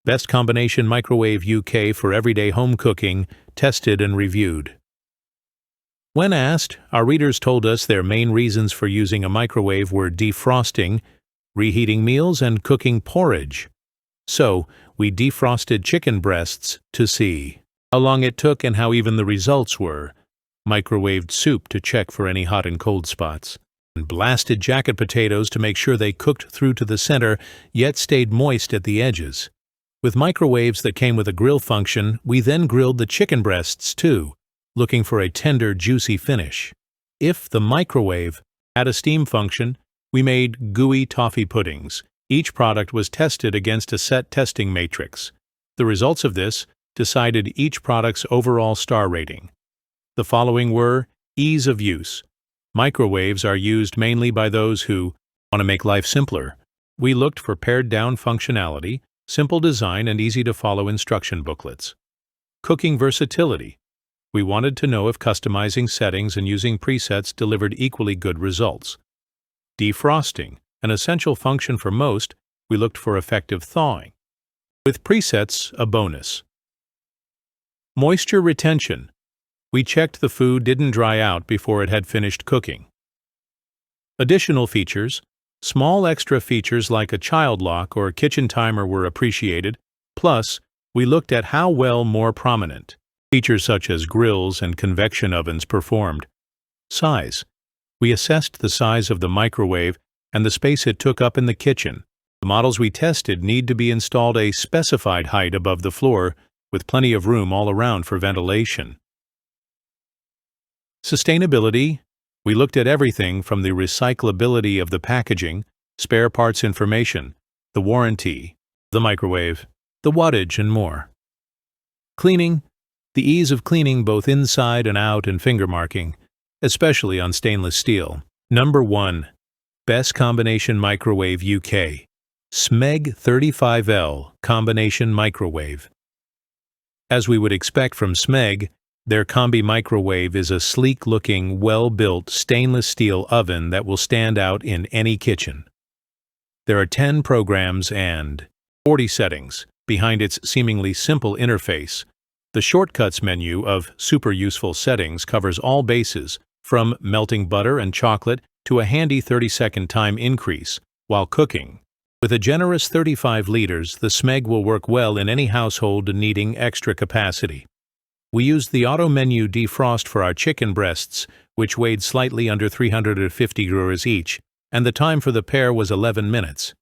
Best Combination Microwave UK for everyday home cooking, tested and reviewed. When asked, our readers told us their main reasons for using a microwave were defrosting, reheating meals, and cooking porridge. So, we defrosted chicken breasts to see how long it took and how even the results were, microwaved soup to check for any hot and cold spots, and blasted jacket potatoes to make sure they cooked through to the center yet stayed moist at the edges. With microwaves that came with a grill function, we then grilled the chicken breasts too, looking for a tender, juicy finish. If the microwave had a steam function, we made gooey toffee puddings. Each product was tested against a set testing matrix. The results of this decided each product's overall star rating. The following were ease of use. Microwaves are used mainly by those who want to make life simpler. We looked for pared-down functionality, simple design, and easy-to-follow instruction booklets. Cooking versatility. We wanted to know if customizing settings and using presets delivered equally good results. Defrosting, an essential function for most, we looked for effective thawing. With presets, a bonus. Moisture retention. We checked the food didn't dry out before it had finished cooking. Additional features. Small extra features like a child lock or kitchen timer were appreciated, plus, we looked at how well more prominent features such as grills and convection ovens performed. Size. We assessed the size of the microwave and the space it took up in the kitchen. The models we tested need to be installed a specified height above the floor, with plenty of room all around for ventilation. Sustainability. We looked at everything from the recyclability of the packaging, spare parts information, the warranty, the microwave, the wattage, and more. Cleaning. The ease of cleaning both inside and out and finger marking, especially on stainless steel. Number 1. Best Combination Microwave UK. Smeg 35L Combination Microwave. As we would expect from Smeg, their Combi microwave is a sleek-looking, well-built stainless steel oven that will stand out in any kitchen. There are 10 programs and 40 settings behind its seemingly simple interface. The shortcuts menu of super useful settings covers all bases, from melting butter and chocolate to a handy 30-second time increase while cooking. With a generous 35 liters, the Smeg will work well in any household needing extra capacity. We used the auto menu defrost for our chicken breasts, which weighed slightly under 350 grams each, and the time for the pair was 11 minutes.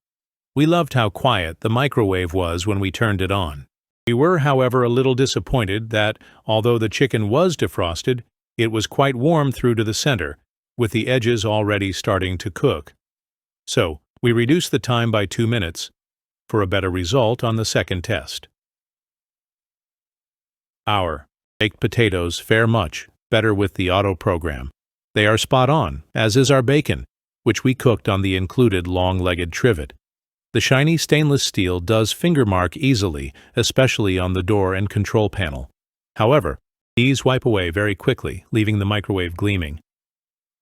We loved how quiet the microwave was when we turned it on. We were, however, a little disappointed that, although the chicken was defrosted, it was quite warm through to the center, with the edges already starting to cook. So, we reduced the time by 2 minutes, for a better result on the second test. Our baked potatoes fare much better with the auto program. They are spot on, as is our bacon, which we cooked on the included long-legged trivet. The shiny stainless steel does finger mark easily, especially on the door and control panel. However, these wipe away very quickly, leaving the microwave gleaming.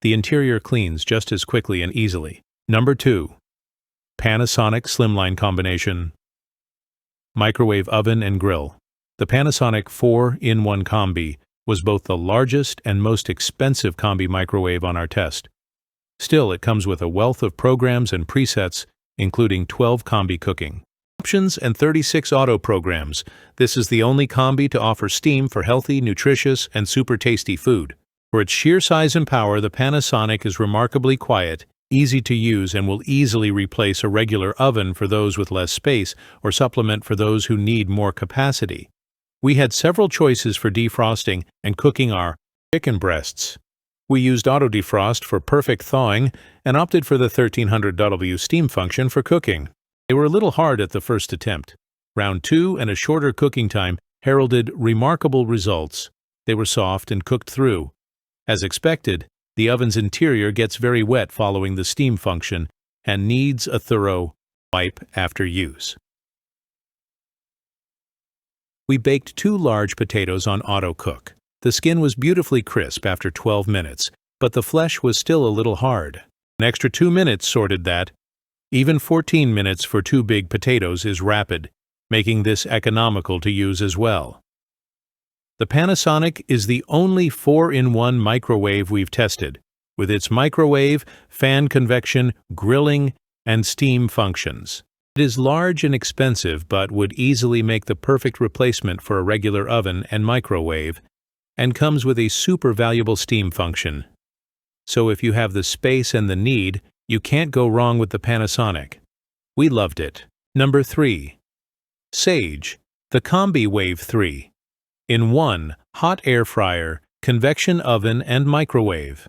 The interior cleans just as quickly and easily. Number 2. Panasonic Slimline Combination Microwave Oven and Grill. The Panasonic 4-in-1 Combi was both the largest and most expensive Combi microwave on our test. Still, it comes with a wealth of programs and presets, including 12 Combi cooking options and 36 auto programs. This is the only Combi to offer steam for healthy, nutritious, and super tasty food. For its sheer size and power, the Panasonic is remarkably quiet, easy to use, and will easily replace a regular oven for those with less space or supplement for those who need more capacity. We had several choices for defrosting and cooking our chicken breasts. We used auto defrost for perfect thawing and opted for the 1300W steam function for cooking. They were a little hard at the first attempt. Round 2 and a shorter cooking time heralded remarkable results. They were soft and cooked through. As expected, the oven's interior gets very wet following the steam function and needs a thorough wipe after use. We baked 2 large potatoes on auto cook. The skin was beautifully crisp after 12 minutes, but the flesh was still a little hard. An extra 2 minutes sorted that. Even 14 minutes for 2 big potatoes is rapid, making this economical to use as well. The Panasonic is the only 4-in-1 microwave we've tested, with its microwave, fan convection, grilling, and steam functions. It is large and expensive, but would easily make the perfect replacement for a regular oven and microwave, and comes with a super valuable steam function. So if you have the space and the need, you can't go wrong with the Panasonic. We loved it. Number 3. Sage, the Combi Wave 3. In one, hot air fryer, convection oven, and microwave.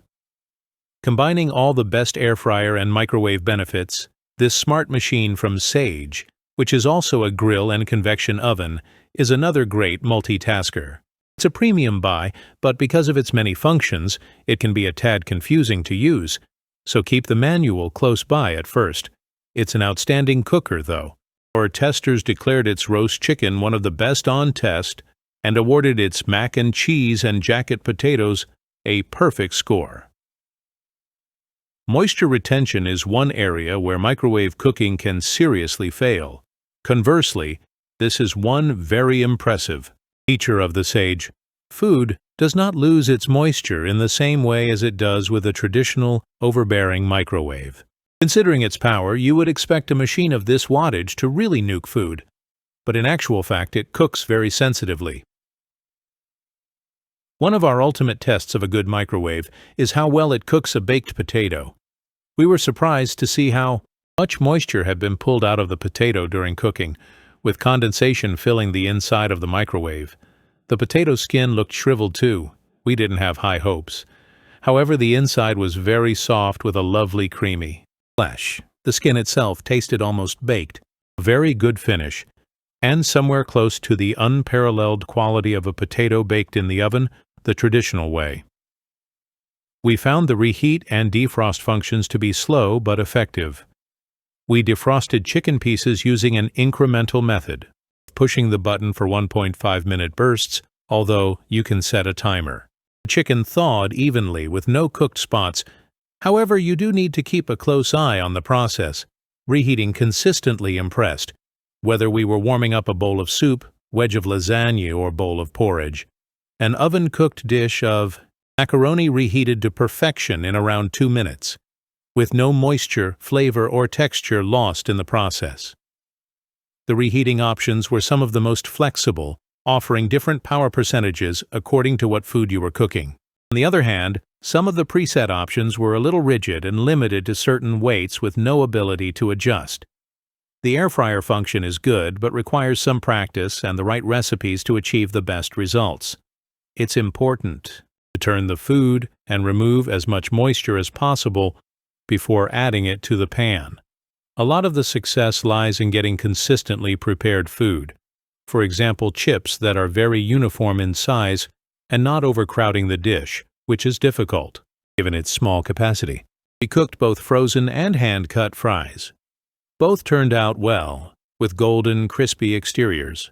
Combining all the best air fryer and microwave benefits, this smart machine from Sage, which is also a grill and convection oven, is another great multitasker. It's a premium buy, but because of its many functions, it can be a tad confusing to use, so keep the manual close by at first. It's an outstanding cooker, though. Our testers declared its roast chicken one of the best on test and awarded its mac and cheese and jacket potatoes a perfect score. Moisture retention is one area where microwave cooking can seriously fail. Conversely, this is one very impressive feature of the Sage. Food does not lose its moisture in the same way as it does with a traditional, overbearing microwave. Considering its power, you would expect a machine of this wattage to really nuke food, but in actual fact it cooks very sensitively. One of our ultimate tests of a good microwave is how well it cooks a baked potato. We were surprised to see how much moisture had been pulled out of the potato during cooking, with condensation filling the inside of the microwave. The potato skin looked shriveled too. We didn't have high hopes. However, the inside was very soft with a lovely creamy flesh. The skin itself tasted almost baked, a very good finish, and somewhere close to the unparalleled quality of a potato baked in the oven the traditional way. We found the reheat and defrost functions to be slow but effective. We defrosted chicken pieces using an incremental method, pushing the button for 1.5-minute bursts, although you can set a timer. The chicken thawed evenly with no cooked spots. However, you do need to keep a close eye on the process. Reheating consistently impressed, whether we were warming up a bowl of soup, wedge of lasagna, or bowl of porridge. An oven-cooked dish of macaroni reheated to perfection in around 2 minutes, with no moisture, flavor, or texture lost in the process. The reheating options were some of the most flexible, offering different power percentages according to what food you were cooking. On the other hand, some of the preset options were a little rigid and limited to certain weights with no ability to adjust. The air fryer function is good, but requires some practice and the right recipes to achieve the best results. It's important to turn the food and remove as much moisture as possible before adding it to the pan. A lot of the success lies in getting consistently prepared food. For example, chips that are very uniform in size and not overcrowding the dish, which is difficult, given its small capacity. We cooked both frozen and hand-cut fries. Both turned out well, with golden, crispy exteriors.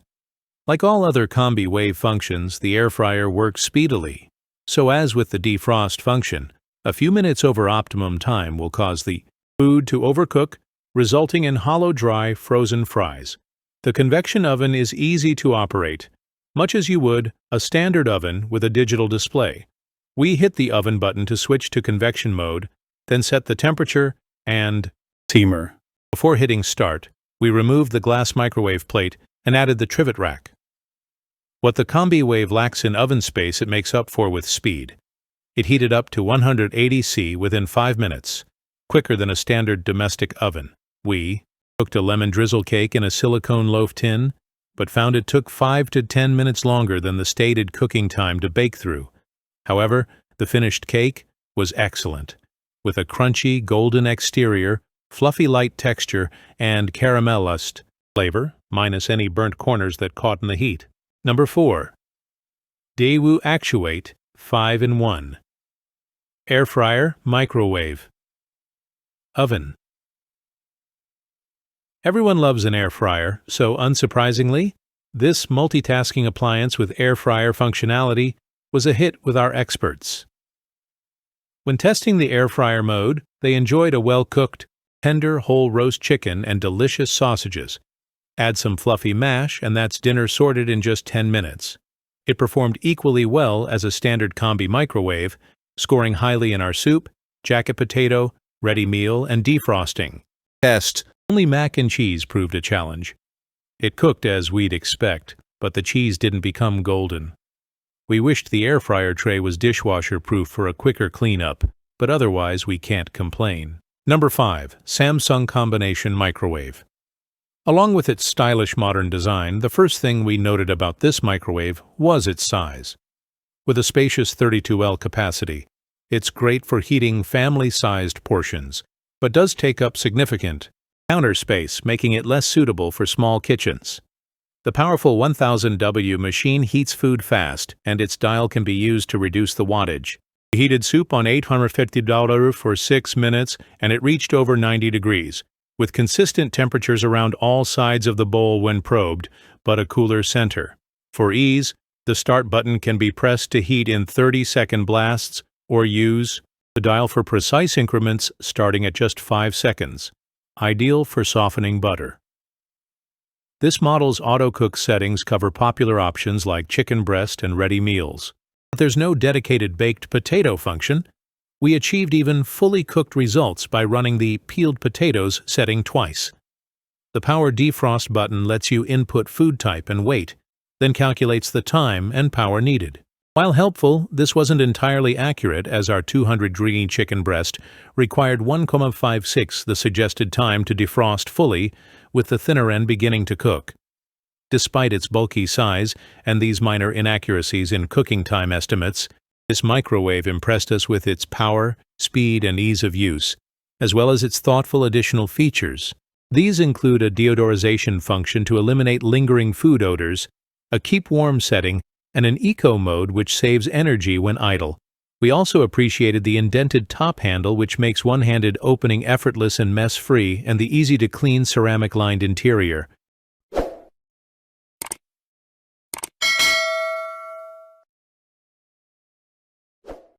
Like all other Combi wave functions, the air fryer works speedily. So as with the defrost function, a few minutes over optimum time will cause the food to overcook, resulting in hollow, dry, frozen fries. The convection oven is easy to operate, much as you would a standard oven with a digital display. We hit the oven button to switch to convection mode, then set the temperature and timer. Before hitting start, we removed the glass microwave plate and added the trivet rack. What the Combi Wave lacks in oven space, it makes up for with speed. It heated up to 180 degrees within 5 minutes, quicker than a standard domestic oven. We cooked a lemon drizzle cake in a silicone loaf tin, but found it took 5 to 10 minutes longer than the stated cooking time to bake through. However, the finished cake was excellent, with a crunchy, golden exterior, fluffy light texture, and caramelized flavor, minus any burnt corners that caught in the heat. Number 4. Daewoo Actuate 5-in-1. Air fryer, microwave, oven. Everyone loves an air fryer, so unsurprisingly, this multitasking appliance with air fryer functionality was a hit with our experts. When testing the air fryer mode, they enjoyed a well-cooked, tender whole roast chicken and delicious sausages. Add some fluffy mash, and that's dinner sorted in just 10 minutes. It performed equally well as a standard Combi microwave, scoring highly in our soup, jacket potato, ready meal, and defrosting. Test. Only mac and cheese proved a challenge. It cooked as we'd expect, but the cheese didn't become golden. We wished the air fryer tray was dishwasher-proof for a quicker cleanup, but otherwise we can't complain. Number 5. Samsung Combination Microwave. Along with its stylish modern design, the first thing we noted about this microwave was its size. With a spacious 32L capacity, it's great for heating family-sized portions, but does take up significant counter space, making it less suitable for small kitchens. The powerful 1000W machine heats food fast, and its dial can be used to reduce the wattage. We heated soup on $850 for 6 minutes, and it reached over 90 degrees, with consistent temperatures around all sides of the bowl when probed, but a cooler center. For ease, the start button can be pressed to heat in 30-second blasts, or use the dial for precise increments starting at just 5 seconds. Ideal for softening butter. This model's auto-cook settings cover popular options like chicken breast and ready meals. But there's no dedicated baked potato function. We achieved even fully cooked results by running the peeled potatoes setting twice. The power defrost button lets you input food type and weight, then calculates the time and power needed. While helpful, this wasn't entirely accurate, as our 200-degree chicken breast required 1.56 the suggested time to defrost fully, with the thinner end beginning to cook. Despite its bulky size and these minor inaccuracies in cooking time estimates, this microwave impressed us with its power, speed, and ease of use, as well as its thoughtful additional features. These include a deodorization function to eliminate lingering food odors, a keep warm setting, and an eco mode which saves energy when idle. We also appreciated the indented top handle, which makes one-handed opening effortless and mess-free, and the easy-to-clean ceramic-lined interior.